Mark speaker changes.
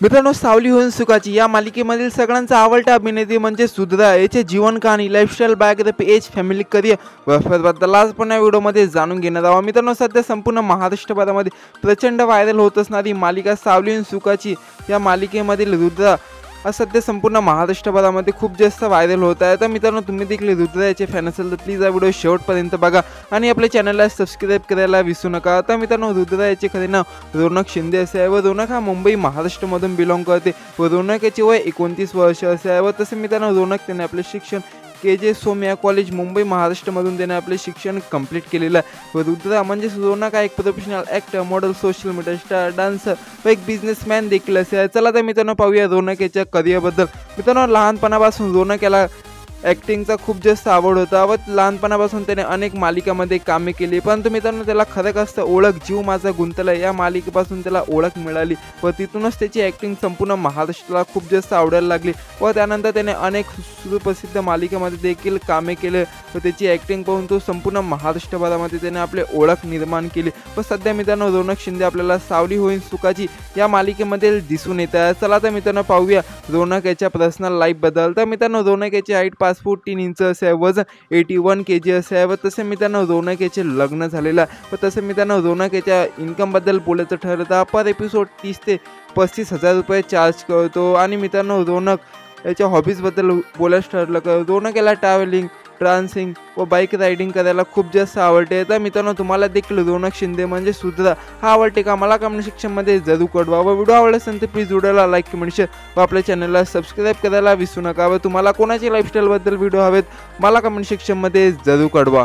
Speaker 1: मित्रांनो, सावली होऊन सुखाची या मालिकेमधील सगळ्यांचा आवडता अभिनेत्री म्हणजे सुधरा याचे जीवन कहाणी, lifestyle, biography, age, family, career बद्दल आज पण या व्हिडिओमध्ये जाणून घेण्यात आहोत। मित्रांनो, सध्या संपूर्ण महाराष्ट्रभरामध्ये प्रचंड व्हायरल होत असणारी मालिका सावली होऊन सुखाची या मालिकेमधील रुद्रा आज सध्या संपूर्ण महाराष्ट्रभरामध्ये खूप जास्त व्हायरल होत आहे। तर मित्रांनो, तुम्ही देखील रुद्रा याचे फॅन असाल तर प्लीज हा व्हिडिओ शेवटपर्यंत बघा आणि आपल्या चॅनलला सबस्क्राईब करायला विसरू नका। तर मित्रांनो, रुद्रा याचे खरे नाव रौनक शिंदे असे आहे व रौनक हा मुंबई महाराष्ट्रमधून बिलॉंग करते व रौनक याचे वय 29 वर्ष असे आहे व तसे मित्रांनो, रौनक त्याने आपले शिक्षण KJ सोमय्या कॉलेज मुंबई महाराष्ट्रमधून त्याने आपले शिक्षण कंप्लीट केलेलं आहे व रुद्रा म्हणजे रौनक हा एक professional actor, model, social media star, dancer व एक बिझनेसमॅन देखील असे आहे। चला तर मित्रांनो, पाहूया रौनक याच्या करिअरबद्दल। मित्रांनो, लहानपणापासून रौनक याला ॲक्टिंगचा खूप जास्त आवड होता व लहानपणापासून त्याने अनेक मालिकामध्ये कामे केली, परंतु मित्रांनो त्याला खरं कसं ओळख जीव माझा गुंतला या मालिकेपासून त्याला ओळख मिळाली व तिथूनच त्याची ॲक्टिंग संपूर्ण महाराष्ट्राला खूप जास्त आवडायला लागली व त्यानंतर त्याने अनेक सुप्रसिद्ध मालिकेमध्ये देखील कामे केले व त्याची ॲक्टिंग पाहून तो संपूर्ण महाराष्ट्रभरामध्ये त्याने आपले ओळख निर्माण केली व सध्या मित्रांनो, रौनक शिंदे आपल्याला सावली होईन सुखाची या मालिकेमध्ये दिसून येत आहे। चला तर मित्रांनो, पाहूया रौनक याच्या पर्सनल लाईफबद्दल। तर मित्रांनो, रौनक याची हाईट 5 फूट 3 इंच असे आहे, वजन 81 kg असे आहे व तसे मित्रांनो, रौनक याचे लग्न झालेलं आहे व तसे मित्रांनो, रौनक याच्या इन्कमबद्दल बोलायचं ठरलं तर पर एपिसोड 30 ते 35 हजार रुपये चार्ज करतो आणि मित्रांनो, रौनक याच्या हॉबीजबद्दल बोलायचं ठरलं तर रौनक याला ट्रॅव्हलिंग, डान्सिंग व बाईक रायडिंग करायला खूप जास्त आवडते। तर मित्रांनो, तुम्हाला देखील रौनक शिंदे म्हणजे सुधरा हा आवडते का? मला कमेंट सेक्शनमध्ये जरूर कळवा व व्हिडिओ आवडला असेल तर प्लीज व्हिडिओला लाईक, कमेंट, शेअर व आपल्या चॅनलला सबस्क्राईब करायला विसरू नका व तुम्हाला कोणाची लाईफस्टाईलबद्दल व्हिडिओ हवेत मला कमेंट सेक्शनमध्ये जरूर कळवा।